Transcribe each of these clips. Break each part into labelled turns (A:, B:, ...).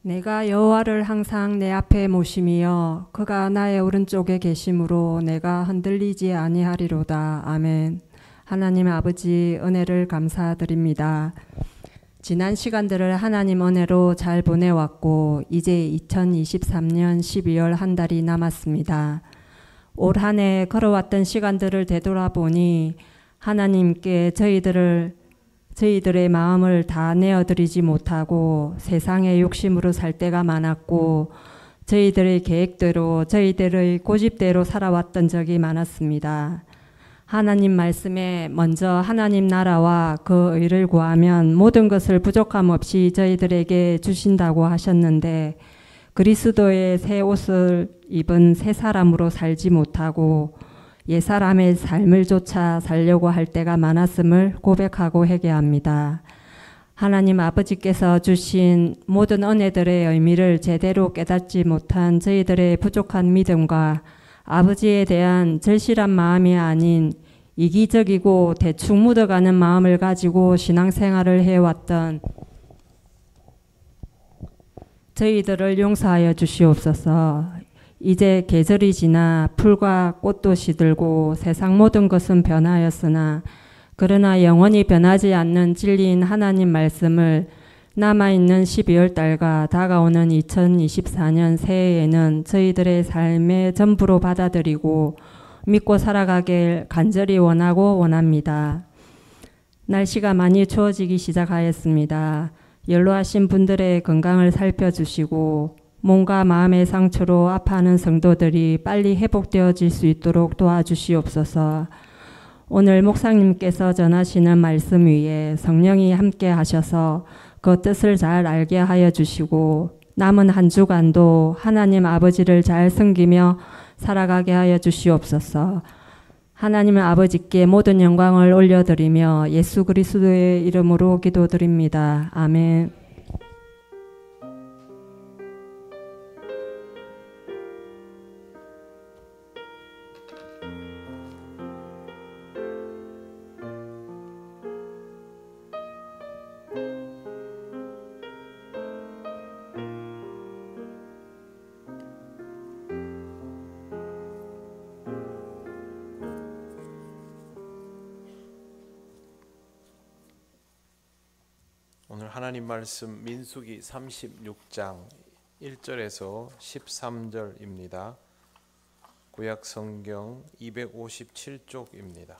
A: 내가 여호와를 항상 내 앞에 모심이여 그가 나의 오른쪽에 계심으로 내가 흔들리지 아니하리로다. 아멘. 하나님 아버지 은혜를 감사드립니다. 지난 시간들을 하나님 은혜로 잘 보내왔고 이제 2023년 12월 한 달이 남았습니다. 올 한 해 걸어왔던 시간들을 되돌아보니 하나님께 저희들의 마음을 다 내어드리지 못하고 세상의 욕심으로 살 때가 많았고 저희들의 계획대로 저희들의 고집대로 살아왔던 적이 많았습니다. 하나님 말씀에 먼저 하나님 나라와 그 의를 구하면 모든 것을 부족함 없이 저희들에게 주신다고 하셨는데 그리스도의 새 옷을 입은 새 사람으로 살지 못하고 옛사람의 삶을 조차 살려고 할 때가 많았음을 고백하고 회개합니다. 하나님 아버지께서 주신 모든 은혜들의 의미를 제대로 깨닫지 못한 저희들의 부족한 믿음과 아버지에 대한 절실한 마음이 아닌 이기적이고 대충 묻어가는 마음을 가지고 신앙생활을 해왔던 저희들을 용서하여 주시옵소서. 이제 계절이 지나 풀과 꽃도 시들고 세상 모든 것은 변하였으나 그러나 영원히 변하지 않는 진리인 하나님 말씀을 남아있는 12월 달과 다가오는 2024년 새해에는 저희들의 삶의 전부로 받아들이고 믿고 살아가길 간절히 원합니다. 날씨가 많이 추워지기 시작하였습니다. 연로하신 분들의 건강을 살펴주시고 몸과 마음의 상처로 아파하는 성도들이 빨리 회복되어질 수 있도록 도와주시옵소서. 오늘 목사님께서 전하시는 말씀 위에 성령이 함께 하셔서 그 뜻을 잘 알게 하여 주시고 남은 한 주간도 하나님 아버지를 잘 섬기며 살아가게 하여 주시옵소서. 하나님 아버지께 모든 영광을 올려드리며 예수 그리스도의 이름으로 기도드립니다. 아멘.
B: 오늘 하나님 말씀 민수기 36장 1절에서 13절입니다. 구약 성경 257쪽입니다.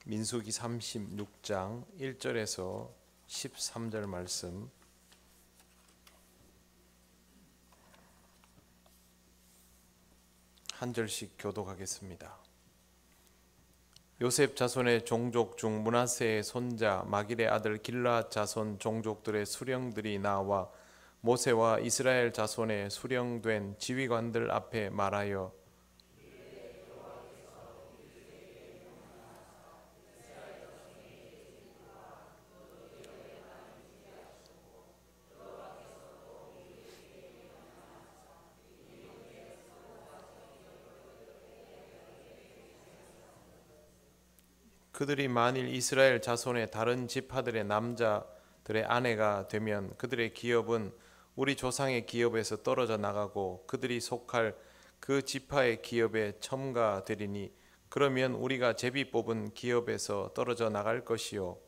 B: 민수기 36장 1절에서 13절 말씀 한 절씩 교독하겠습니다. 요셉 자손의 종족 중 므낫세의 손자 마길의 아들 길르앗 자손 종족들의 수령들이 나와 모세와 이스라엘 자손의 수령된 지휘관들 앞에 말하여 그들이 만일 이스라엘 자손의 다른 지파들의 남자들의 아내가 되면 그들의 기업은 우리 조상의 기업에서 떨어져 나가고 그들이 속할 그 지파의 기업에 첨가되리니 그러면 우리가 제비 뽑은 기업에서 떨어져 나갈 것이요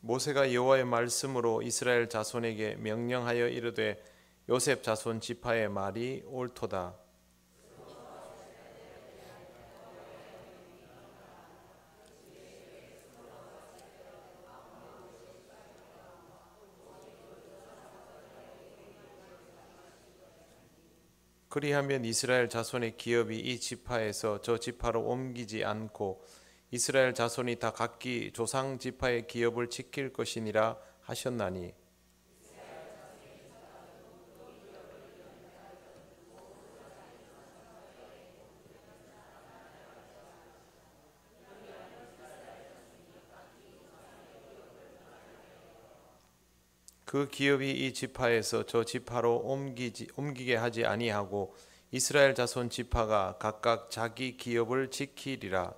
B: 모세가 여호와의 말씀으로 이스라엘 자손에게 명령하여 이르되 요셉 자손 지파의 말이 옳도다. 그리하면 이스라엘 자손의 기업이 이 지파에서 저 지파로 옮기지 않고 이스라엘 자손이 다 각기 조상 지파의 기업을 지킬 것이니라 하셨나니 그 기업이 이 지파에서 저 지파로 옮기게 하지 아니하고 이스라엘 자손 지파가 각각 자기 기업을 지키리라.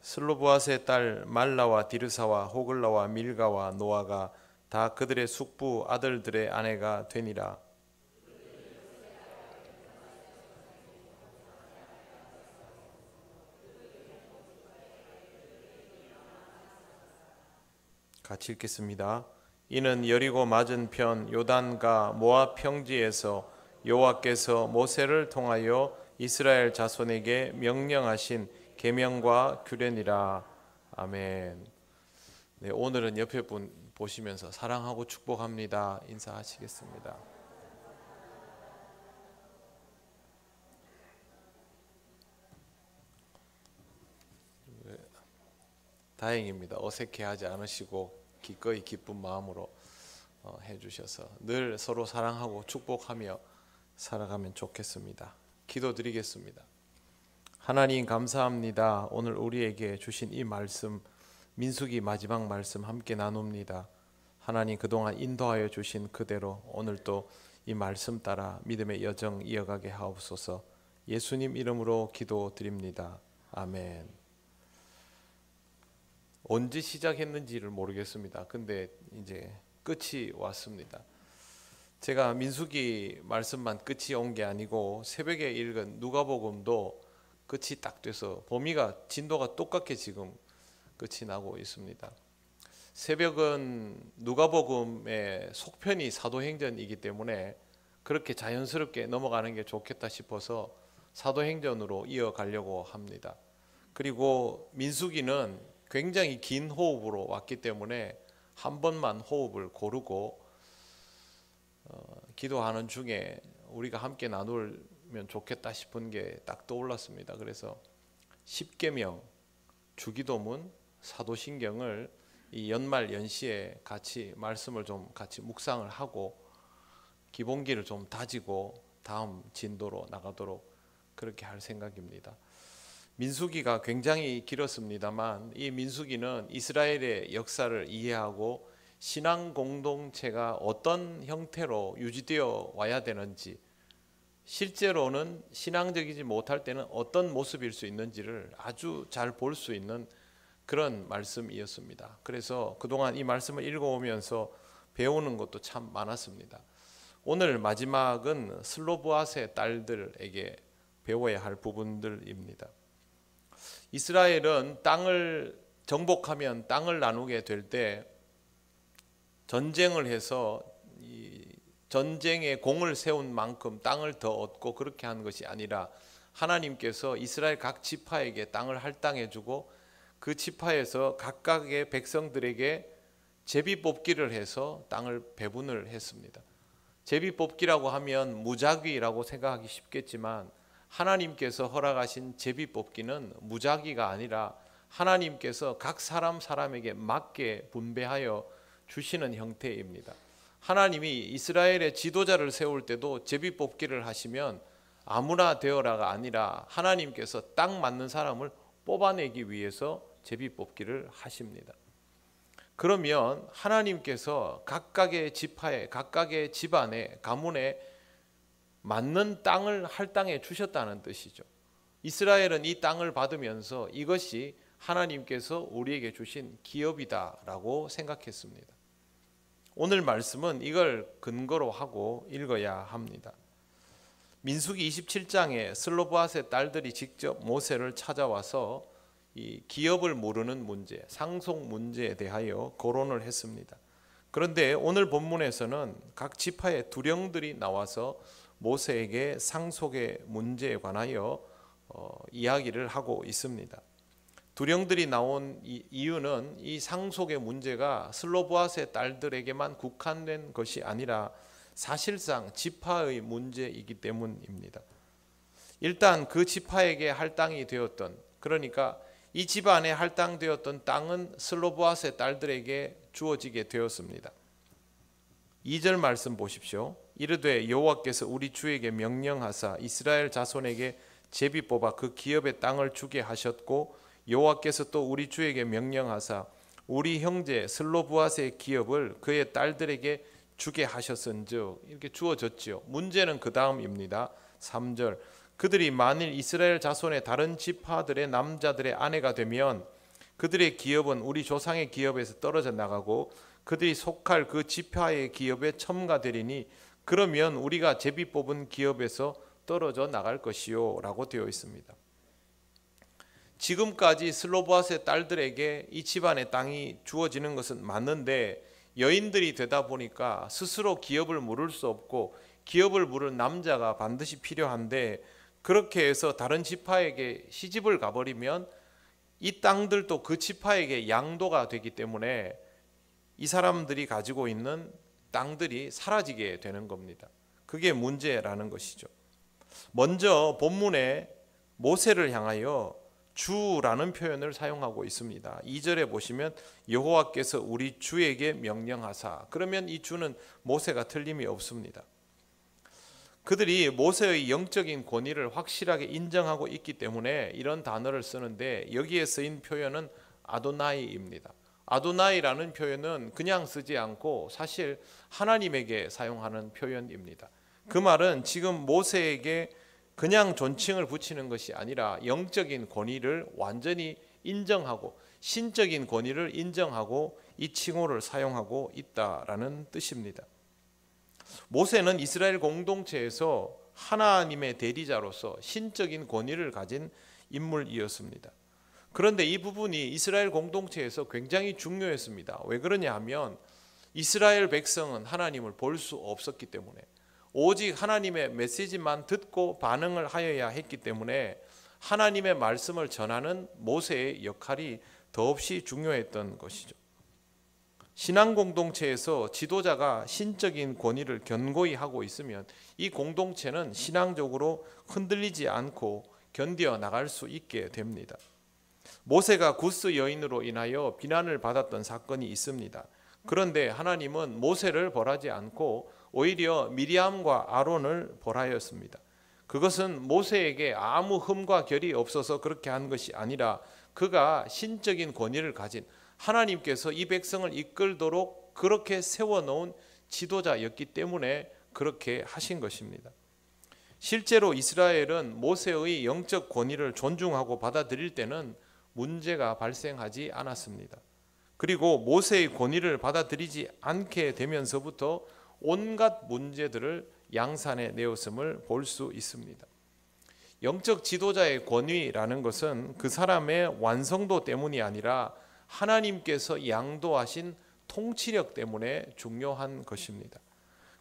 B: 슬로브앗의 딸 말라와 디르사와 호글라와 밀가와 노아가 다 그들의 숙부 아들들의 아내가 되니라. 같이 읽겠습니다. 이는 여리고 맞은편 요단과 모압 평지에서 여호와께서 모세를 통하여 이스라엘 자손에게 명령하신 계명과 규례니라. 아멘. 네, 오늘은 옆에 분 보시면서 사랑하고 축복합니다 인사하시겠습니다. 다행입니다. 어색해하지 않으시고 기꺼이 기쁜 마음으로 해주셔서 늘 서로 사랑하고 축복하며 살아가면 좋겠습니다. 기도드리겠습니다. 하나님 감사합니다. 오늘 우리에게 주신 이 말씀, 민수기 마지막 말씀 함께 나눕니다. 하나님 그동안 인도하여 주신 그대로 오늘 또 이 말씀 따라 믿음의 여정 이어가게 하옵소서. 예수님 이름으로 기도드립니다. 아멘. 언제 시작했는지를 모르겠습니다. 근데 이제 끝이 왔습니다. 제가 민수기 말씀만 끝이 온 게 아니고 새벽에 읽은 누가복음도 끝이 딱 돼서 범위가 진도가 똑같게 지금 끝이 나고 있습니다. 새벽은 누가복음의 속편이 사도행전이기 때문에 그렇게 자연스럽게 넘어가는 게 좋겠다 싶어서 사도행전으로 이어가려고 합니다. 그리고 민수기는 굉장히 긴 호흡으로 왔기 때문에 한 번만 호흡을 고르고 기도하는 중에 우리가 함께 나누면 좋겠다 싶은 게 딱 떠올랐습니다. 그래서 십계명, 주기도문, 사도신경을 이 연말 연시에 같이 말씀을 좀 같이 묵상을 하고 기본기를 좀 다지고 다음 진도로 나가도록 그렇게 할 생각입니다. 민수기가 굉장히 길었습니다만 이 민수기는 이스라엘의 역사를 이해하고 신앙 공동체가 어떤 형태로 유지되어 와야 되는지, 실제로는 신앙적이지 못할 때는 어떤 모습일 수 있는지를 아주 잘 볼 수 있는 그런 말씀이었습니다. 그래서 그동안 이 말씀을 읽어오면서 배우는 것도 참 많았습니다. 오늘 마지막은 슬로브앗의 딸들에게 배워야 할 부분들입니다. 이스라엘은 땅을 정복하면 땅을 나누게 될 때 전쟁을 해서 이 전쟁에 공을 세운 만큼 땅을 더 얻고 그렇게 한 것이 아니라 하나님께서 이스라엘 각 지파에게 땅을 할당해 주고 그 지파에서 각각의 백성들에게 제비뽑기를 해서 땅을 배분을 했습니다. 제비뽑기라고 하면 무작위라고 생각하기 쉽겠지만 하나님께서 허락하신 제비뽑기는 무작위가 아니라 하나님께서 각 사람에게 맞게 분배하여 주시는 형태입니다. 하나님이 이스라엘의 지도자를 세울 때도 제비뽑기를 하시면 아무나 되어라가 아니라 하나님께서 딱 맞는 사람을 뽑아내기 위해서 제비뽑기를 하십니다. 그러면 하나님께서 각각의 지파에, 각각의 집안에, 가문에 맞는 땅을 할당해 주셨다는 뜻이죠. 이스라엘은 이 땅을 받으면서 이것이 하나님께서 우리에게 주신 기업이다라고 생각했습니다. 오늘 말씀은 이걸 근거로 하고 읽어야 합니다. 민수기 27장에 슬로브앗의 딸들이 직접 모세를 찾아와서 이 기업을 모르는 문제, 상속 문제에 대하여 거론을 했습니다. 그런데 오늘 본문에서는 각 지파의 두령들이 나와서 모세에게 상속의 문제에 관하여 이야기를 하고 있습니다. 두령들이 나온 이유는 이 상속의 문제가 슬로브앗의 딸들에게만 국한된 것이 아니라 사실상 지파의 문제이기 때문입니다. 일단 그 지파에게 할당이 되었던, 그러니까 이 집안에 할당되었던 땅은 슬로브앗의 딸들에게 주어지게 되었습니다. 2절 말씀 보십시오. 이르되 여호와께서 우리 주에게 명령하사 이스라엘 자손에게 제비 뽑아 그 기업의 땅을 주게 하셨고 여호와께서 또 우리 주에게 명령하사 우리 형제 슬로브앗의 기업을 그의 딸들에게 주게 하셨은즉, 이렇게 주어졌지요. 문제는 그 다음입니다. 3절, 그들이 만일 이스라엘 자손의 다른 지파들의 남자들의 아내가 되면 그들의 기업은 우리 조상의 기업에서 떨어져 나가고 그들이 속할 그 지파의 기업에 첨가되리니 그러면 우리가 제비 뽑은 기업에서 떨어져 나갈 것이요 라고 되어 있습니다. 지금까지 슬로브앗의 딸들에게 이 집안의 땅이 주어지는 것은 맞는데 여인들이 되다 보니까 스스로 기업을 물을 수 없고 기업을 물을 남자가 반드시 필요한데, 그렇게 해서 다른 지파에게 시집을 가버리면 이 땅들도 그 지파에게 양도가 되기 때문에 이 사람들이 가지고 있는 땅들이 사라지게 되는 겁니다. 그게 문제라는 것이죠. 먼저 본문에 모세를 향하여 주라는 표현을 사용하고 있습니다. 2절에 보시면 여호와께서 우리 주에게 명령하사, 그러면 이 주는 모세가 틀림이 없습니다. 그들이 모세의 영적인 권위를 확실하게 인정하고 있기 때문에 이런 단어를 쓰는데, 여기에 쓰인 표현은 아도나이입니다. 아도나이라는 표현은 그냥 쓰지 않고 사실 하나님에게 사용하는 표현입니다. 그 말은 지금 모세에게 그냥 존칭을 붙이는 것이 아니라 영적인 권위를 완전히 인정하고 신적인 권위를 인정하고 이 칭호를 사용하고 있다라는 뜻입니다. 모세는 이스라엘 공동체에서 하나님의 대리자로서 신적인 권위를 가진 인물이었습니다. 그런데 이 부분이 이스라엘 공동체에서 굉장히 중요했습니다. 왜 그러냐 하면 이스라엘 백성은 하나님을 볼 수 없었기 때문에, 오직 하나님의 메시지만 듣고 반응을 하여야 했기 때문에 하나님의 말씀을 전하는 모세의 역할이 더없이 중요했던 것이죠. 신앙 공동체에서 지도자가 신적인 권위를 견고히 하고 있으면 이 공동체는 신앙적으로 흔들리지 않고 견뎌 나갈 수 있게 됩니다. 모세가 구스 여인으로 인하여 비난을 받았던 사건이 있습니다. 그런데 하나님은 모세를 벌하지 않고 오히려 미리암과 아론을 벌하였습니다. 그것은 모세에게 아무 흠과 결이 없어서 그렇게 한 것이 아니라 그가 신적인 권위를 가진, 하나님께서 이 백성을 이끌도록 그렇게 세워놓은 지도자였기 때문에 그렇게 하신 것입니다. 실제로 이스라엘은 모세의 영적 권위를 존중하고 받아들일 때는 문제가 발생하지 않았습니다. 그리고 모세의 권위를 받아들이지 않게 되면서부터 온갖 문제들을 양산해 내었음을 볼 수 있습니다. 영적 지도자의 권위라는 것은 그 사람의 완성도 때문이 아니라 하나님께서 양도하신 통치력 때문에 중요한 것입니다.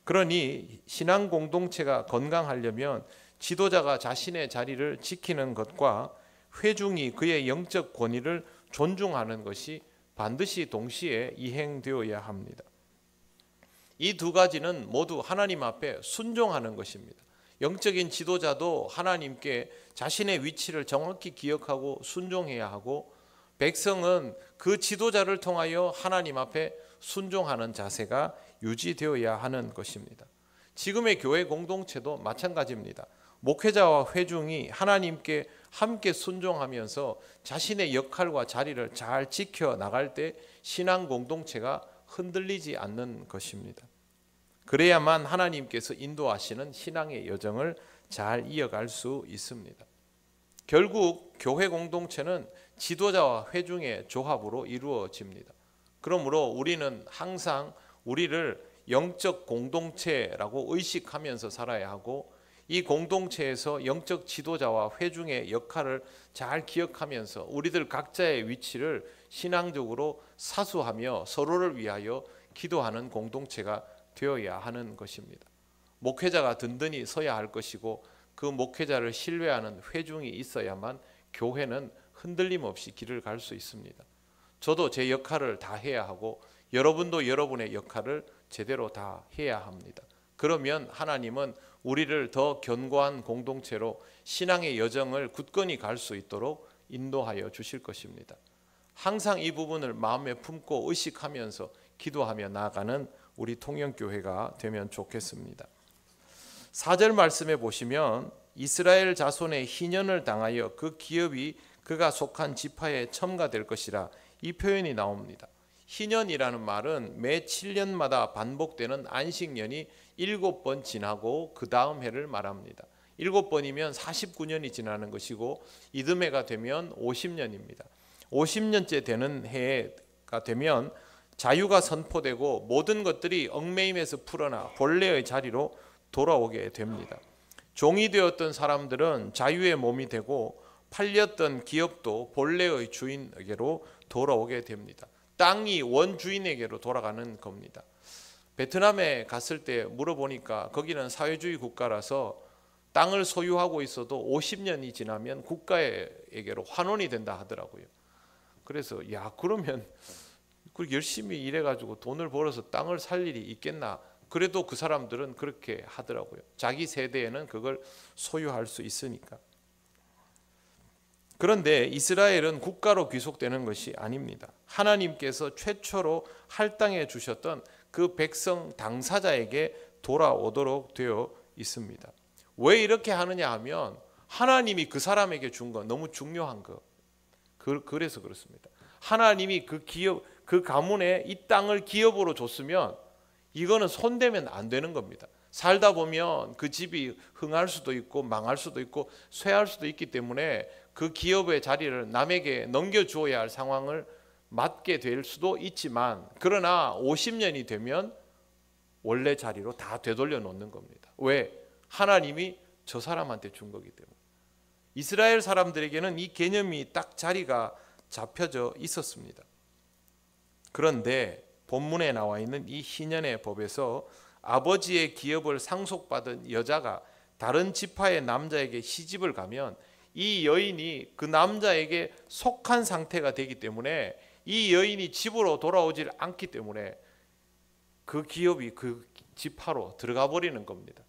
B: 그러니 신앙 공동체가 건강하려면 지도자가 자신의 자리를 지키는 것과 회중이 그의 영적 권위를 존중하는 것이 반드시 동시에 이행되어야 합니다. 이 두 가지는 모두 하나님 앞에 순종하는 것입니다. 영적인 지도자도 하나님께 자신의 위치를 정확히 기억하고 순종해야 하고, 백성은 그 지도자를 통하여 하나님 앞에 순종하는 자세가 유지되어야 하는 것입니다. 지금의 교회 공동체도 마찬가지입니다. 목회자와 회중이 하나님께 함께 순종하면서 자신의 역할과 자리를 잘 지켜나갈 때 신앙 공동체가 흔들리지 않는 것입니다. 그래야만 하나님께서 인도하시는 신앙의 여정을 잘 이어갈 수 있습니다. 결국 교회 공동체는 지도자와 회중의 조합으로 이루어집니다. 그러므로 우리는 항상 우리를 영적 공동체라고 의식하면서 살아야 하고, 이 공동체에서 영적 지도자와 회중의 역할을 잘 기억하면서 우리들 각자의 위치를 신앙적으로 사수하며 서로를 위하여 기도하는 공동체가 되어야 하는 것입니다. 목회자가 든든히 서야 할 것이고, 그 목회자를 신뢰하는 회중이 있어야만 교회는 흔들림 없이 길을 갈 수 있습니다. 저도 제 역할을 다 해야 하고 여러분도 여러분의 역할을 제대로 다 해야 합니다. 그러면 하나님은 우리를 더 견고한 공동체로 신앙의 여정을 굳건히 갈 수 있도록 인도하여 주실 것입니다. 항상 이 부분을 마음에 품고 의식하면서 기도하며 나아가는 우리 통영교회가 되면 좋겠습니다. 4절 말씀에 보시면 이스라엘 자손의 희년을 당하여 그 기업이 그가 속한 지파에 첨가될 것이라 이 표현이 나옵니다. 희년이라는 말은 매 7년마다 반복되는 안식년이 7번 지나고 그 다음 해를 말합니다. 7번이면 49년이 지나는 것이고 이듬해가 되면 50년입니다. 50년째 되는 해가 되면 자유가 선포되고 모든 것들이 얽매임에서 풀어나 본래의 자리로 돌아오게 됩니다. 종이 되었던 사람들은 자유의 몸이 되고 팔렸던 기업도 본래의 주인에게로 돌아오게 됩니다. 땅이 원주인에게로 돌아가는 겁니다. 베트남에 갔을 때 물어보니까 거기는 사회주의 국가라서 땅을 소유하고 있어도 50년이 지나면 국가에게로 환원이 된다 하더라고요. 그래서 그러면 열심히 일해가지고 돈을 벌어서 땅을 살 일이 있겠나? 그래도 그 사람들은 그렇게 하더라고요. 자기 세대에는 그걸 소유할 수 있으니까. 그런데 이스라엘은 국가로 귀속되는 것이 아닙니다. 하나님께서 최초로 할당해 주셨던 그 백성 당사자에게 돌아오도록 되어 있습니다. 왜 이렇게 하느냐 하면 하나님이 그 사람에게 준 거 너무 중요한 거. 그래서 그렇습니다. 하나님이 그 기업, 그 가문에 이 땅을 기업으로 줬으면 이거는 손대면 안 되는 겁니다. 살다 보면 그 집이 흥할 수도 있고 망할 수도 있고 쇠할 수도 있기 때문에 그 기업의 자리를 남에게 넘겨주어야 할 상황을 맞게 될 수도 있지만, 그러나 50년이 되면 원래 자리로 다 되돌려 놓는 겁니다. 왜? 하나님이 저 사람한테 준 거기 때문에. 이스라엘 사람들에게는 이 개념이 딱 자리가 잡혀져 있었습니다. 그런데 본문에 나와 있는 이 희년의 법에서 아버지의 기업을 상속받은 여자가 다른 지파의 남자에게 시집을 가면 이 여인이 그 남자에게 속한 상태가 되기 때문에 이 여인이 집으로 돌아오질 않기 때문에 그 기업이 그 지파로 들어가 버리는 겁니다.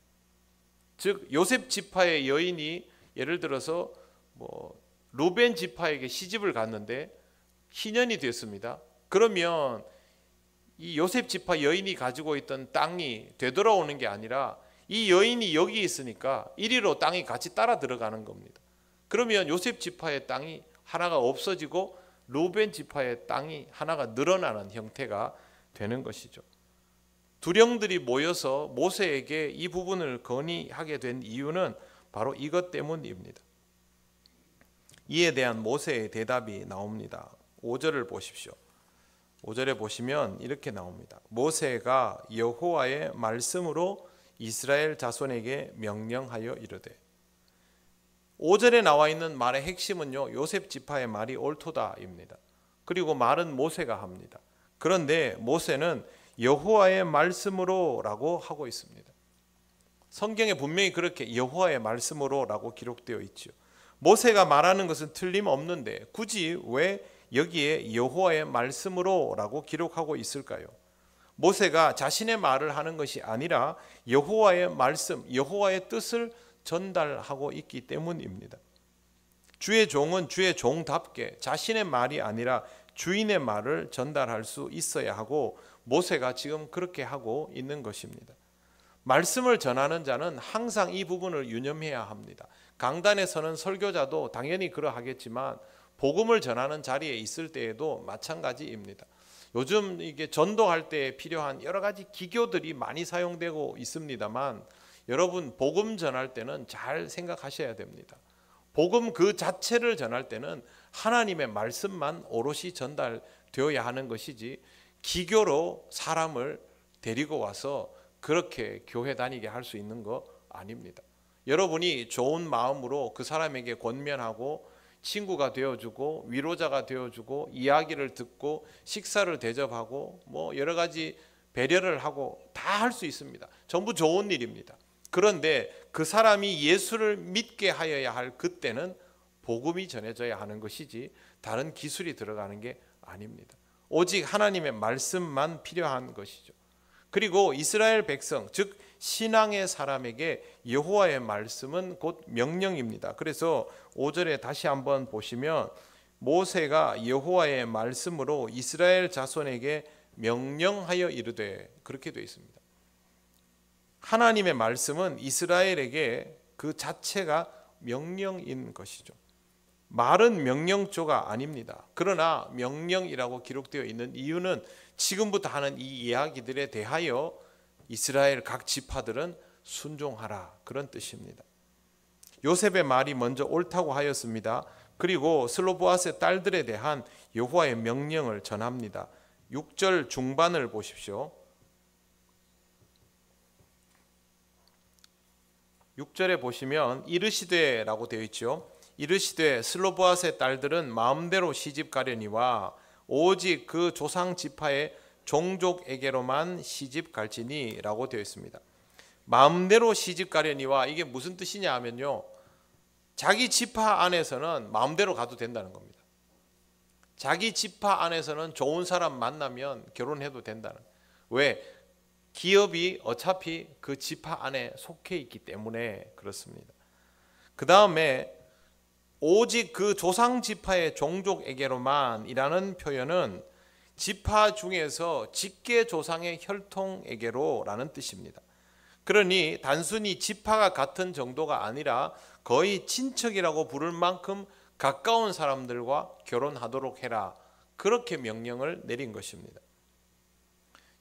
B: 즉 요셉 지파의 여인이 예를 들어서 루벤 지파에게 시집을 갔는데 희년이 됐습니다. 그러면 이 요셉 지파 여인이 가지고 있던 땅이 되돌아오는 게 아니라 이 여인이 여기 있으니까 이리로 땅이 같이 따라 들어가는 겁니다. 그러면 요셉 지파의 땅이 하나가 없어지고 루벤 지파의 땅이 하나가 늘어나는 형태가 되는 것이죠. 두령들이 모여서 모세에게 이 부분을 건의하게 된 이유는 바로 이것 때문입니다. 이에 대한 모세의 대답이 나옵니다. 5절을 보십시오. 5절에 보시면 이렇게 나옵니다. 모세가 여호와의 말씀으로 이스라엘 자손에게 명령하여 이르되. 5절에 나와 있는 말의 핵심은요, 요셉 지파의 말이 옳도다입니다. 그리고 말은 모세가 합니다. 그런데 모세는 여호와의 말씀으로라고 하고 있습니다. 성경에 분명히 그렇게 여호와의 말씀으로라고 기록되어 있죠. 모세가 말하는 것은 틀림없는데 굳이 왜 여기에 여호와의 말씀으로라고 기록하고 있을까요? 모세가 자신의 말을 하는 것이 아니라 여호와의 말씀, 여호와의 뜻을 전달하고 있기 때문입니다. 주의 종은 주의 종답게 자신의 말이 아니라 주인의 말을 전달할 수 있어야 하고 모세가 지금 그렇게 하고 있는 것입니다. 말씀을 전하는 자는 항상 이 부분을 유념해야 합니다. 강단에 서는 설교자도 당연히 그러하겠지만 복음을 전하는 자리에 있을 때에도 마찬가지입니다. 요즘 이게 전도할 때 필요한 여러 가지 기교들이 많이 사용되고 있습니다만 여러분 복음 전할 때는 잘 생각하셔야 됩니다. 복음 그 자체를 전할 때는 하나님의 말씀만 오롯이 전달되어야 하는 것이지 기교로 사람을 데리고 와서 그렇게 교회 다니게 할 수 있는 거 아닙니다. 여러분이 좋은 마음으로 그 사람에게 권면하고 친구가 되어주고 위로자가 되어주고 이야기를 듣고 식사를 대접하고 여러 가지 배려를 하고 다 할 수 있습니다. 전부 좋은 일입니다. 그런데 그 사람이 예수를 믿게 하여야 할 그때는 복음이 전해져야 하는 것이지 다른 기술이 들어가는 게 아닙니다. 오직 하나님의 말씀만 필요한 것이죠. 그리고 이스라엘 백성, 즉 신앙의 사람에게 여호와의 말씀은 곧 명령입니다. 그래서 5절에 다시 한번 보시면 모세가 여호와의 말씀으로 이스라엘 자손에게 명령하여 이르되, 그렇게 되어 있습니다. 하나님의 말씀은 이스라엘에게 그 자체가 명령인 것이죠. 말은 명령조가 아닙니다. 그러나 명령이라고 기록되어 있는 이유는 지금부터 하는 이 이야기들에 대하여 이스라엘 각 지파들은 순종하라, 그런 뜻입니다. 요셉의 말이 먼저 옳다고 하였습니다. 그리고 슬로보아스의 딸들에 대한 여호와의 명령을 전합니다. 6절 중반을 보십시오. 6절에 보시면 이르시되라고 되어 있죠. 이르시되 슬로보아스의 딸들은 마음대로 시집 가려니와 오직 그 조상 지파의 종족에게로만 시집 갈지니 라고 되어 있습니다. 마음대로 시집 가려니와 이게 무슨 뜻이냐 하면요, 자기 지파 안에서는 마음대로 가도 된다는 겁니다. 자기 지파 안에서는 좋은 사람 만나면 결혼해도 된다는. 왜? 기업이 어차피 그 지파 안에 속해 있기 때문에 그렇습니다. 그 다음에 오직 그 조상 지파의 종족에게로만 이라는 표현은 지파 중에서 직계 조상의 혈통에게로 라는 뜻입니다. 그러니 단순히 지파가 같은 정도가 아니라 거의 친척이라고 부를 만큼 가까운 사람들과 결혼하도록 해라, 그렇게 명령을 내린 것입니다.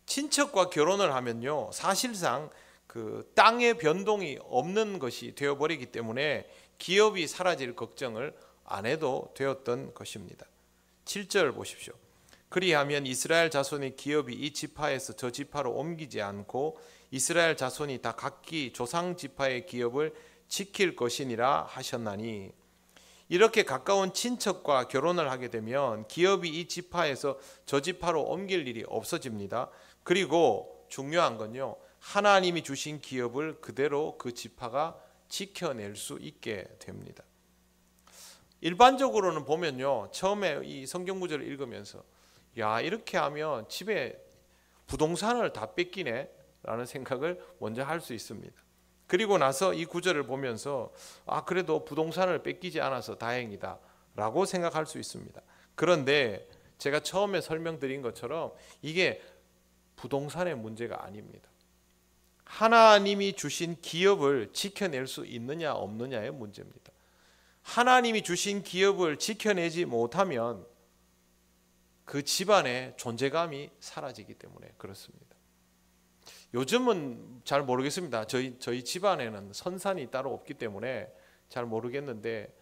B: 친척과 결혼을 하면요, 사실상 그 땅의 변동이 없는 것이 되어버리기 때문에 기업이 사라질 걱정을 안 해도 되었던 것입니다. 7절 보십시오. 그리하면 이스라엘 자손의 기업이 이 지파에서 저 지파로 옮기지 않고 이스라엘 자손이 다 각기 조상 지파의 기업을 지킬 것이니라 하셨나니, 이렇게 가까운 친척과 결혼을 하게 되면 기업이 이 지파에서 저 지파로 옮길 일이 없어집니다. 그리고 중요한 건요, 하나님이 주신 기업을 그대로 그 지파가 지켜낼 수 있게 됩니다. 일반적으로는 보면요, 처음에 이 성경 구절을 읽으면서 야, 이렇게 하면 집에 부동산을 다 뺏기네 라는 생각을 먼저 할 수 있습니다. 그리고 나서 이 구절을 보면서 그래도 부동산을 뺏기지 않아서 다행이다 라고 생각할 수 있습니다. 그런데 제가 처음에 설명드린 것처럼 이게 부동산의 문제가 아닙니다. 하나님이 주신 기업을 지켜낼 수 있느냐 없느냐의 문제입니다. 하나님이 주신 기업을 지켜내지 못하면 그 집안의 존재감이 사라지기 때문에 그렇습니다. 요즘은 잘 모르겠습니다. 저희 집안에는 선산이 따로 없기 때문에 잘 모르겠는데,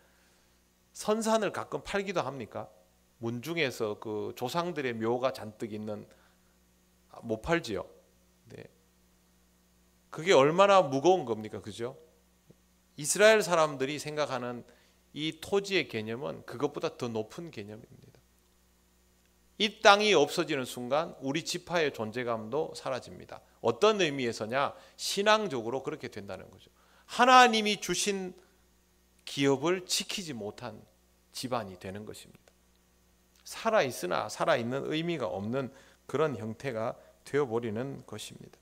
B: 선산을 가끔 팔기도 합니까? 문중에서 그 조상들의 묘가 잔뜩 있는, 못 팔지요. 네. 그게 얼마나 무거운 겁니까, 그죠? 이스라엘 사람들이 생각하는 이 토지의 개념은 그것보다 더 높은 개념입니다. 이 땅이 없어지는 순간 우리 지파의 존재감도 사라집니다. 어떤 의미에서냐? 신앙적으로 그렇게 된다는 거죠. 하나님이 주신 기업을 지키지 못한 집안이 되는 것입니다. 살아있으나 살아있는 의미가 없는 그런 형태가 되어버리는 것입니다.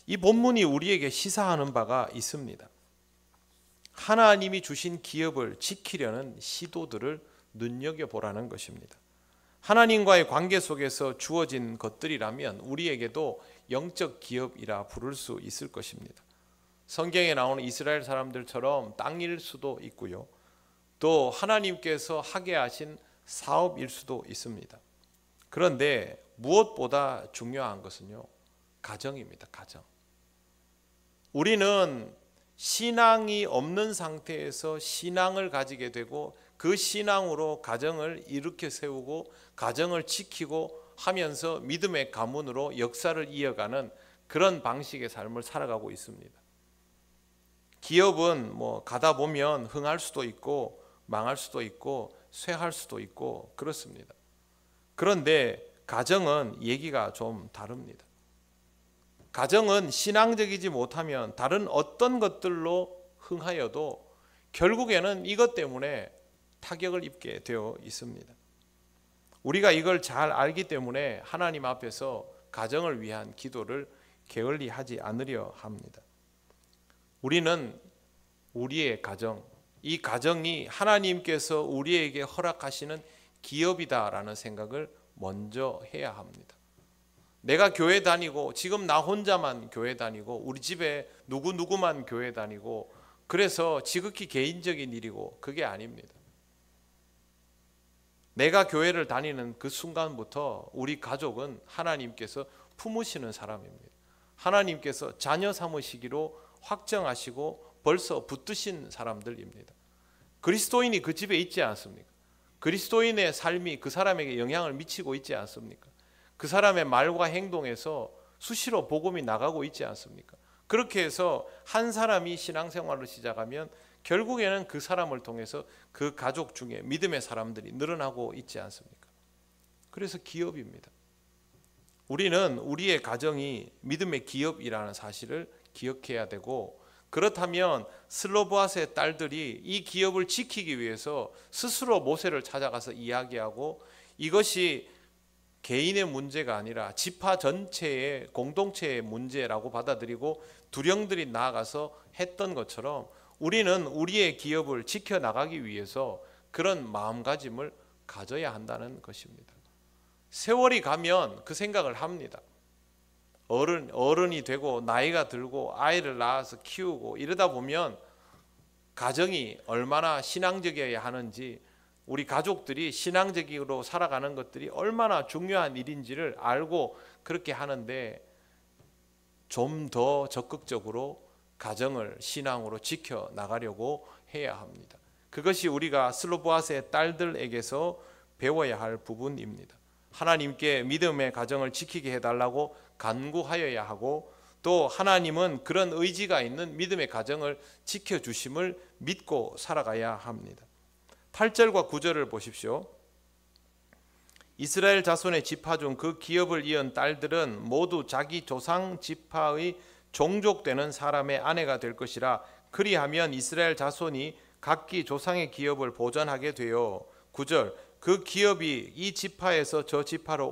B: 이 본문이 우리에게 시사하는 바가 있습니다. 하나님이 주신 기업을 지키려는 시도들을 눈여겨보라는 것입니다. 하나님과의 관계 속에서 주어진 것들이라면 우리에게도 영적 기업이라 부를 수 있을 것입니다. 성경에 나오는 이스라엘 사람들처럼 땅일 수도 있고요, 또 하나님께서 하게 하신 사업일 수도 있습니다. 그런데 무엇보다 중요한 것은요, 가정입니다. 가정. 우리는 신앙이 없는 상태에서 신앙을 가지게 되고 그 신앙으로 가정을 일으켜 세우고 가정을 지키고 하면서 믿음의 가문으로 역사를 이어가는 그런 방식의 삶을 살아가고 있습니다. 기업은 가다 보면 흥할 수도 있고 망할 수도 있고 쇠할 수도 있고 그렇습니다. 그런데 가정은 얘기가 좀 다릅니다. 가정은 신앙적이지 못하면 다른 어떤 것들로 흥하여도 결국에는 이것 때문에 타격을 입게 되어 있습니다. 우리가 이걸 잘 알기 때문에 하나님 앞에서 가정을 위한 기도를 게을리 하지 않으려 합니다. 우리는 우리의 가정, 이 가정이 하나님께서 우리에게 허락하시는 기업이다라는 생각을 먼저 해야 합니다. 내가 교회 다니고 지금 나 혼자만 교회 다니고 우리 집에 누구누구만 교회 다니고 그래서 지극히 개인적인 일이고 그게 아닙니다. 내가 교회를 다니는 그 순간부터 우리 가족은 하나님께서 품으시는 사람입니다. 하나님께서 자녀 삼으시기로 확정하시고 벌써 붙드신 사람들입니다. 그리스도인이 그 집에 있지 않습니까? 그리스도인의 삶이 그 사람에게 영향을 미치고 있지 않습니까? 그 사람의 말과 행동에서 수시로 복음이 나가고 있지 않습니까? 그렇게 해서 한 사람이 신앙생활을 시작하면 결국에는 그 사람을 통해서 그 가족 중에 믿음의 사람들이 늘어나고 있지 않습니까? 그래서 기업입니다. 우리는 우리의 가정이 믿음의 기업이라는 사실을 기억해야 되고, 그렇다면 슬로보아스의 딸들이 이 기업을 지키기 위해서 스스로 모세를 찾아가서 이야기하고, 이것이 개인의 문제가 아니라 지파 전체의 공동체의 문제라고 받아들이고 두령들이 나아가서 했던 것처럼 우리는 우리의 기업을 지켜나가기 위해서 그런 마음가짐을 가져야 한다는 것입니다. 세월이 가면 그 생각을 합니다. 어른이 되고 나이가 들고 아이를 낳아서 키우고 이러다 보면 가정이 얼마나 신앙적이어야 하는지, 우리 가족들이 신앙적으로 살아가는 것들이 얼마나 중요한 일인지를 알고 그렇게 하는데, 좀 더 적극적으로 가정을 신앙으로 지켜나가려고 해야 합니다. 그것이 우리가 슬로보아스의 딸들에게서 배워야 할 부분입니다. 하나님께 믿음의 가정을 지키게 해달라고 간구하여야 하고, 또 하나님은 그런 의지가 있는 믿음의 가정을 지켜주심을 믿고 살아가야 합니다. 8절과 9절을 보십시오. 이스라엘 자손의 지파 중 그 기업을 이은 딸들은 모두 자기 조상 지파의 종족되는 사람의 아내가 될 것이라. 그리하면 이스라엘 자손이 각기 조상의 기업을 보전하게 되어, 9절, 그 기업이 이 지파에서 저 지파로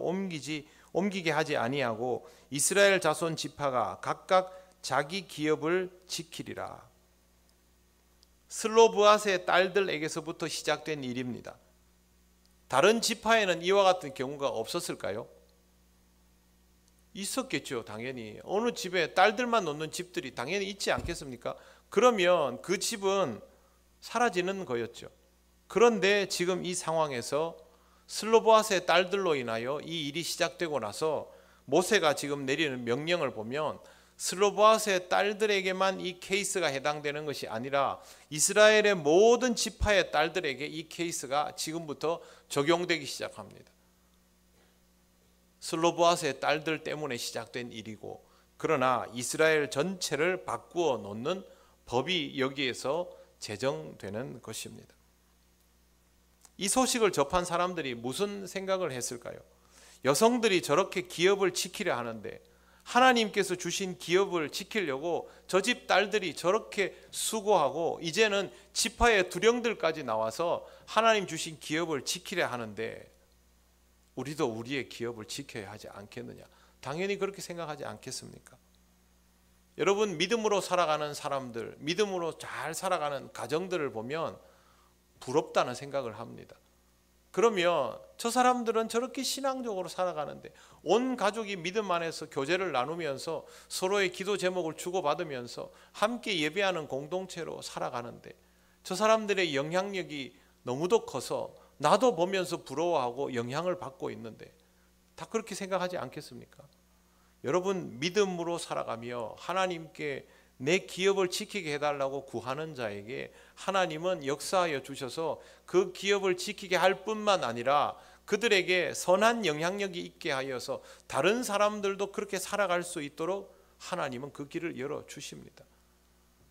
B: 옮기게 하지 아니하고 이스라엘 자손 지파가 각각 자기 기업을 지키리라. 슬로보아스의 딸들에게서부터 시작된 일입니다. 다른 지파에는 이와 같은 경우가 없었을까요? 있었겠죠. 당연히 어느 집에 딸들만 놓는 집들이 당연히 있지 않겠습니까? 그러면 그 집은 사라지는 거였죠. 그런데 지금 이 상황에서 슬로보아스의 딸들로 인하여 이 일이 시작되고 나서 모세가 지금 내리는 명령을 보면 슬로보아스의 딸들에게만 이 케이스가 해당되는 것이 아니라 이스라엘의 모든 지파의 딸들에게 이 케이스가 지금부터 적용되기 시작합니다. 슬로보아스의 딸들 때문에 시작된 일이고, 그러나 이스라엘 전체를 바꾸어 놓는 법이 여기에서 제정되는 것입니다. 이 소식을 접한 사람들이 무슨 생각을 했을까요? 여성들이 저렇게 기업을 지키려 하는데, 하나님께서 주신 기업을 지키려고 저 집 딸들이 저렇게 수고하고 이제는 지파의 두령들까지 나와서 하나님 주신 기업을 지키려 하는데, 우리도 우리의 기업을 지켜야 하지 않겠느냐? 당연히 그렇게 생각하지 않겠습니까? 여러분, 믿음으로 살아가는 사람들, 믿음으로 잘 살아가는 가정들을 보면 부럽다는 생각을 합니다. 그러면 저 사람들은 저렇게 신앙적으로 살아가는데, 온 가족이 믿음 안에서 교제를 나누면서 서로의 기도 제목을 주고받으면서 함께 예배하는 공동체로 살아가는데, 저 사람들의 영향력이 너무도 커서 나도 보면서 부러워하고 영향을 받고 있는데, 다 그렇게 생각하지 않겠습니까? 여러분, 믿음으로 살아가며 하나님께 내 기업을 지키게 해달라고 구하는 자에게 하나님은 역사하여 주셔서 그 기업을 지키게 할 뿐만 아니라 그들에게 선한 영향력이 있게 하여서 다른 사람들도 그렇게 살아갈 수 있도록 하나님은 그 길을 열어주십니다.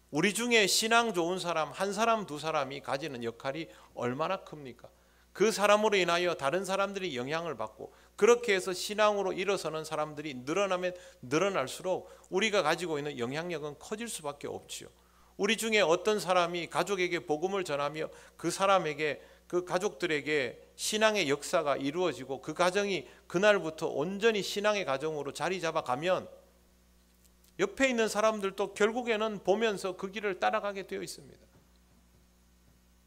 B: 우리 중에 신앙 좋은 사람 한 사람 두 사람이 가지는 역할이 얼마나 큽니까? 그 사람으로 인하여 다른 사람들이 영향을 받고, 그렇게 해서 신앙으로 일어서는 사람들이 늘어나면 늘어날수록 우리가 가지고 있는 영향력은 커질 수밖에 없지요. 우리 중에 어떤 사람이 가족에게 복음을 전하며 그 사람에게, 그 가족들에게 신앙의 역사가 이루어지고 그 가정이 그날부터 온전히 신앙의 가정으로 자리 잡아가면 옆에 있는 사람들도 결국에는 보면서 그 길을 따라가게 되어 있습니다.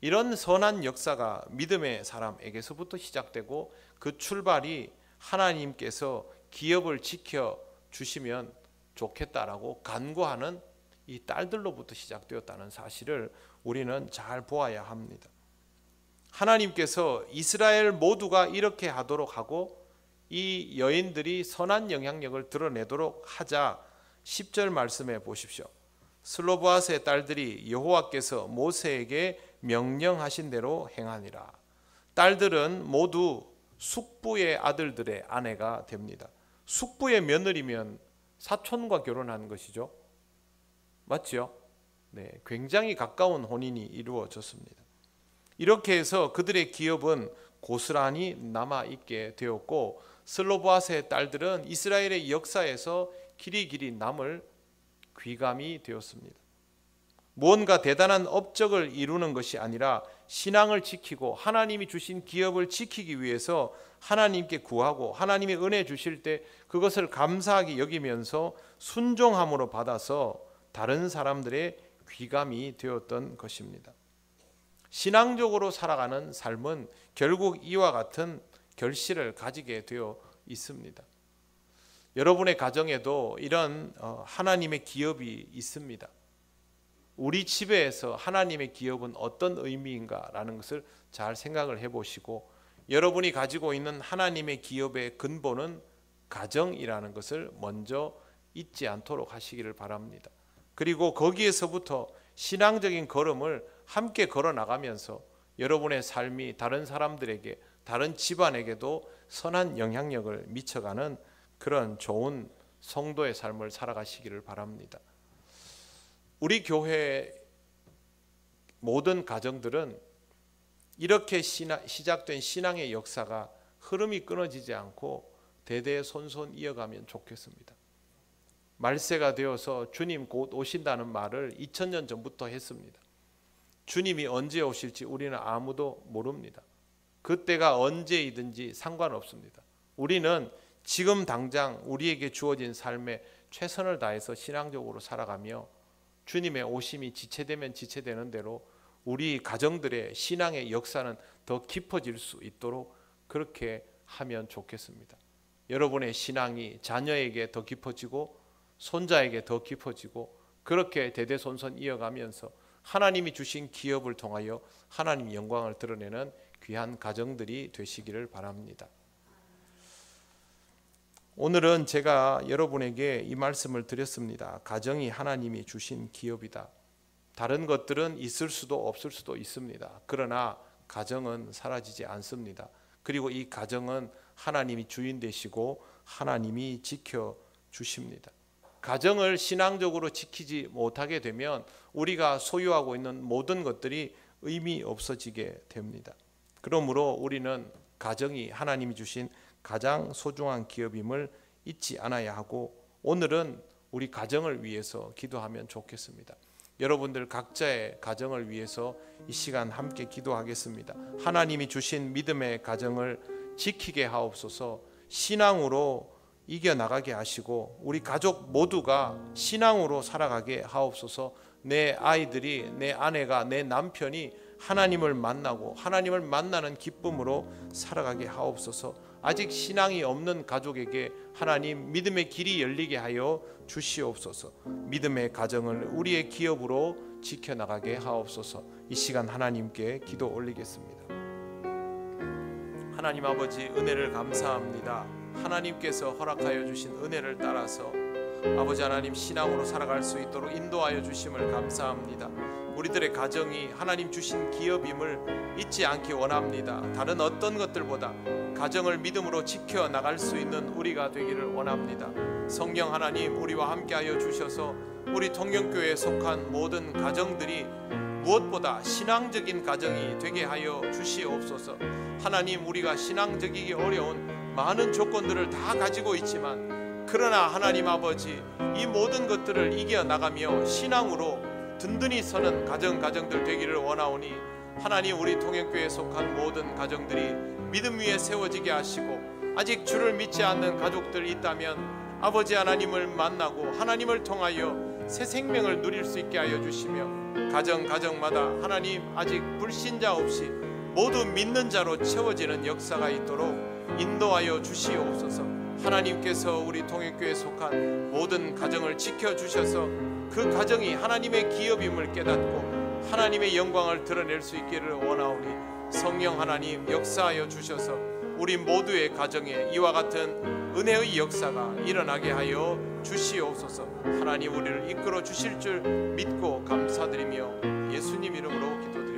B: 이런 선한 역사가 믿음의 사람에게서부터 시작되고, 그 출발이 하나님께서 기업을 지켜주시면 좋겠다라고 간구하는 이 딸들로부터 시작되었다는 사실을 우리는 잘 보아야 합니다. 하나님께서 이스라엘 모두가 이렇게 하도록 하고 이 여인들이 선한 영향력을 드러내도록 하자 10절 말씀해 보십시오. 슬로브앗의 딸들이 여호와께서 모세에게 명령하신 대로 행하니라. 딸들은 모두 숙부의 아들들의 아내가 됩니다. 숙부의 며느리면 사촌과 결혼한 것이죠. 맞죠? 네, 굉장히 가까운 혼인이 이루어졌습니다. 이렇게 해서 그들의 기업은 고스란히 남아있게 되었고 슬로브앗의 딸들은 이스라엘의 역사에서 길이 남을 귀감이 되었습니다. 무언가 대단한 업적을 이루는 것이 아니라 신앙을 지키고 하나님이 주신 기업을 지키기 위해서 하나님께 구하고 하나님의 은혜 주실 때 그것을 감사하게 여기면서 순종함으로 받아서 다른 사람들의 귀감이 되었던 것입니다. 신앙적으로 살아가는 삶은 결국 이와 같은 결실을 가지게 되어 있습니다. 여러분의 가정에도 이런 하나님의 기업이 있습니다. 우리 집에서 하나님의 기업은 어떤 의미인가라는 것을 잘 생각을 해보시고 여러분이 가지고 있는 하나님의 기업의 근본은 가정이라는 것을 먼저 잊지 않도록 하시기를 바랍니다. 그리고 거기에서부터 신앙적인 걸음을 함께 걸어 나가면서 여러분의 삶이 다른 사람들에게 다른 집안에게도 선한 영향력을 미쳐가는 그런 좋은 성도의 삶을 살아가시기를 바랍니다. 우리 교회 모든 가정들은 이렇게 시작된 신앙의 역사가 흐름이 끊어지지 않고 대대손손 이어가면 좋겠습니다. 말세가 되어서 주님 곧 오신다는 말을 2000년 전부터 했습니다. 주님이 언제 오실지 우리는 아무도 모릅니다. 그때가 언제이든지 상관없습니다. 우리는 지금 당장 우리에게 주어진 삶에 최선을 다해서 신앙적으로 살아가며 주님의 오심이 지체되면 지체되는 대로 우리 가정들의 신앙의 역사는 더 깊어질 수 있도록 그렇게 하면 좋겠습니다. 여러분의 신앙이 자녀에게 더 깊어지고 손자에게 더 깊어지고 그렇게 대대손손 이어가면서 하나님이 주신 기업을 통하여 하나님 영광을 드러내는 귀한 가정들이 되시기를 바랍니다. 오늘은 제가 여러분에게 이 말씀을 드렸습니다. 가정이 하나님이 주신 기업이다. 다른 것들은 있을 수도 없을 수도 있습니다. 그러나 가정은 사라지지 않습니다. 그리고 이 가정은 하나님이 주인 되시고 하나님이 지켜주십니다. 가정을 신앙적으로 지키지 못하게 되면 우리가 소유하고 있는 모든 것들이 의미 없어지게 됩니다. 그러므로 우리는 가정이 하나님이 주신 가장 소중한 기업임을 잊지 않아야 하고 오늘은 우리 가정을 위해서 기도하면 좋겠습니다. 여러분들 각자의 가정을 위해서 이 시간 함께 기도하겠습니다. 하나님이 주신 믿음의 가정을 지키게 하옵소서. 신앙으로 이겨나가게 하시고 우리 가족 모두가 신앙으로 살아가게 하옵소서. 내 아이들이, 내 아내가, 내 남편이 하나님을 만나고 하나님을 만나는 기쁨으로 살아가게 하옵소서. 아직 신앙이 없는 가족에게 하나님 믿음의 길이 열리게 하여 주시옵소서. 믿음의 가정을 우리의 기업으로 지켜나가게 하옵소서. 이 시간 하나님께 기도 올리겠습니다. 하나님 아버지, 은혜를 감사합니다. 하나님께서 허락하여 주신 은혜를 따라서 아버지 하나님 신앙으로 살아갈 수 있도록 인도하여 주심을 감사합니다. 우리들의 가정이 하나님 주신 기업임을 잊지 않기 원합니다. 다른 어떤 것들보다 가정을 믿음으로 지켜나갈 수 있는 우리가 되기를 원합니다. 성령 하나님, 우리와 함께하여 주셔서 우리 통영교회에 속한 모든 가정들이 무엇보다 신앙적인 가정이 되게 하여 주시옵소서. 하나님, 우리가 신앙적이기 어려운 많은 조건들을 다 가지고 있지만 그러나 하나님 아버지, 이 모든 것들을 이겨나가며 신앙으로 든든히 서는 가정들 되기를 원하오니 하나님, 우리 통영교회에 속한 모든 가정들이 믿음 위에 세워지게 하시고 아직 주를 믿지 않는 가족들이 있다면 아버지 하나님을 만나고 하나님을 통하여 새 생명을 누릴 수 있게 하여 주시며 가정마다 하나님 아직 불신자 없이 모두 믿는 자로 채워지는 역사가 있도록 인도하여 주시옵소서. 하나님께서 우리 통일교회에 속한 모든 가정을 지켜주셔서 그 가정이 하나님의 기업임을 깨닫고 하나님의 영광을 드러낼 수 있기를 원하오니 성령 하나님 역사하여 주셔서 우리 모두의 가정에 이와 같은 은혜의 역사가 일어나게 하여 주시옵소서. 하나님 우리를 이끌어 주실 줄 믿고 감사드리며 예수님 이름으로 기도드립니다.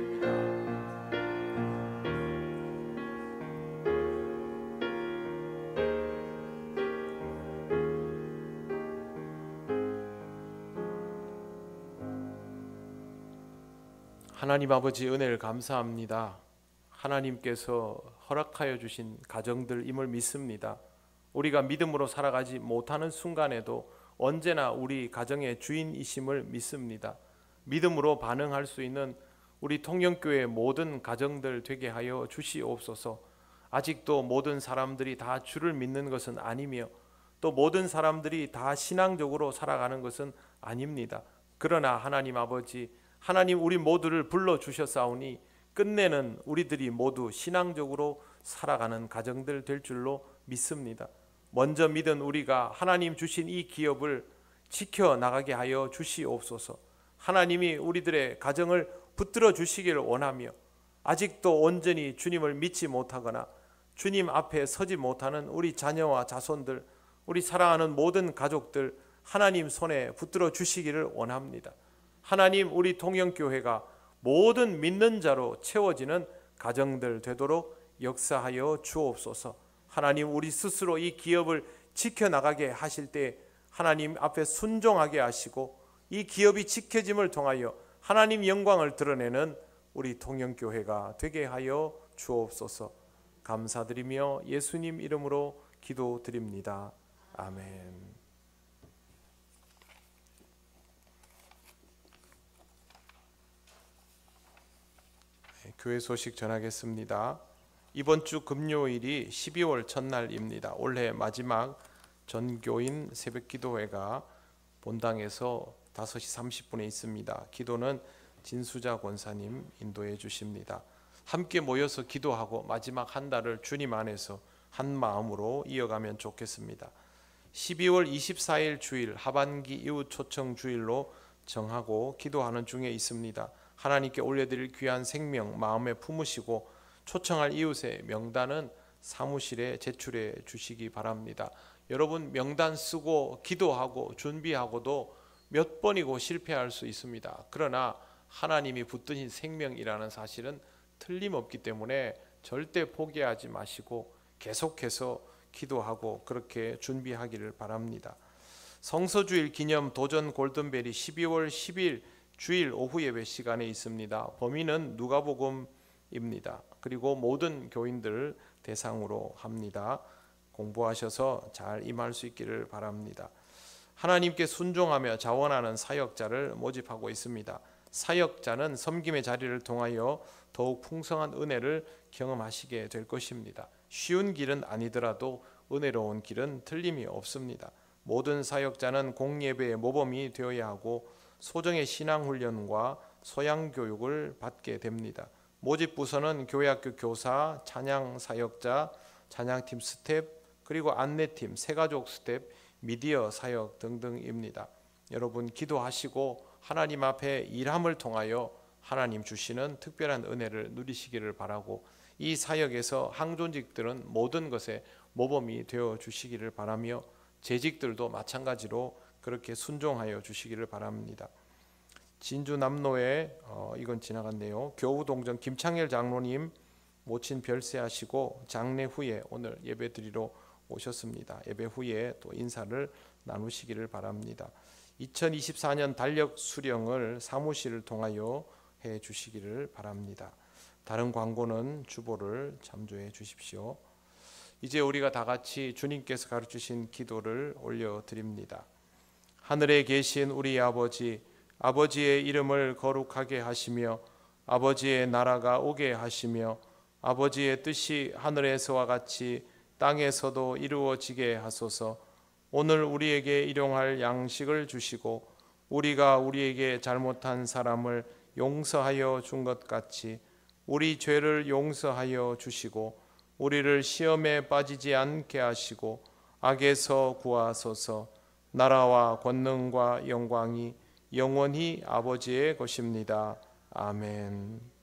B: 하나님 아버지 은혜를 감사합니다. 하나님께서 허락하여 주신 가정들임을 믿습니다. 우리가 믿음으로 살아가지 못하는 순간에도 언제나 우리 가정의 주인이심을 믿습니다. 믿음으로 반응할 수 있는 우리 통영교회 모든 가정들 되게 하여 주시옵소서. 아직도 모든 사람들이 다 주를 믿는 것은 아니며 또 모든 사람들이 다 신앙적으로 살아가는 것은 아닙니다. 그러나 하나님 아버지, 하나님 우리 모두를 불러주셨사오니 끝내는 우리들이 모두 신앙적으로 살아가는 가정들 될 줄로 믿습니다. 먼저 믿은 우리가 하나님 주신 이 기업을 지켜나가게 하여 주시옵소서. 하나님이 우리들의 가정을 붙들어 주시기를 원하며 아직도 온전히 주님을 믿지 못하거나 주님 앞에 서지 못하는 우리 자녀와 자손들, 우리 사랑하는 모든 가족들 하나님 손에 붙들어 주시기를 원합니다. 하나님 우리 통영교회가 모든 믿는 자로 채워지는 가정들 되도록 역사하여 주옵소서. 하나님 우리 스스로 이 기업을 지켜나가게 하실 때 하나님 앞에 순종하게 하시고 이 기업이 지켜짐을 통하여 하나님 영광을 드러내는 우리 통영교회가 되게 하여 주옵소서. 감사드리며 예수님 이름으로 기도드립니다. 아멘. 교회 소식 전하겠습니다. 이번 주 금요일이 12월 첫날입니다. 올해 마지막 전교인 새벽기도회가 본당에서 5시 30분에 있습니다. 기도는 진수자 권사님 인도해 주십니다. 함께 모여서 기도하고 마지막 한 달을 주님 안에서 한 마음으로 이어가면 좋겠습니다. 12월 24일 주일 하반기 이후 초청 주일로 정하고 기도하는 중에 있습니다. 하나님께 올려드릴 귀한 생명 마음에 품으시고 초청할 이웃의 명단은 사무실에 제출해 주시기 바랍니다. 여러분 명단 쓰고 기도하고 준비하고도 몇 번이고 실패할 수 있습니다. 그러나 하나님이 붙드신 생명이라는 사실은 틀림없기 때문에 절대 포기하지 마시고 계속해서 기도하고 그렇게 준비하기를 바랍니다. 성서주일 기념 도전 골든벨이 12월 10일 주일 오후 예배 시간에 있습니다. 범위는 누가복음입니다. 그리고 모든 교인들 대상으로 합니다. 공부하셔서 잘 임할 수 있기를 바랍니다. 하나님께 순종하며 자원하는 사역자를 모집하고 있습니다. 사역자는 섬김의 자리를 통하여 더욱 풍성한 은혜를 경험하시게 될 것입니다. 쉬운 길은 아니더라도 은혜로운 길은 틀림이 없습니다. 모든 사역자는 공예배의 모범이 되어야 하고 소정의 신앙훈련과 소양교육을 받게 됩니다. 모집 부서는 교회학교 교사, 찬양사역자, 찬양팀 스텝, 그리고 안내팀, 새가족 스텝, 미디어 사역 등등입니다. 여러분 기도하시고 하나님 앞에 일함을 통하여 하나님 주시는 특별한 은혜를 누리시기를 바라고 이 사역에서 항존직들은 모든 것에 모범이 되어 주시기를 바라며 재직들도 마찬가지로 그렇게 순종하여 주시기를 바랍니다. 진주 남로에 이건 지나갔네요. 교우동정 김창열 장로님 모친 별세하시고 장례 후에 오늘 예배드리러 오셨습니다. 예배 후에 또 인사를 나누시기를 바랍니다. 2024년 달력 수령을 사무실을 통하여 해 주시기를 바랍니다. 다른 광고는 주보를 참조해 주십시오. 이제 우리가 다 같이 주님께서 가르치신 기도를 올려드립니다. 하늘에 계신 우리 아버지, 아버지의 이름을 거룩하게 하시며 아버지의 나라가 오게 하시며 아버지의 뜻이 하늘에서와 같이 땅에서도 이루어지게 하소서. 오늘 우리에게 일용할 양식을 주시고 우리가 우리에게 잘못한 사람을 용서하여 준 것 같이 우리 죄를 용서하여 주시고 우리를 시험에 빠지지 않게 하시고 악에서 구하소서. 나라와 권능과 영광이 영원히 아버지의 것입니다. 아멘.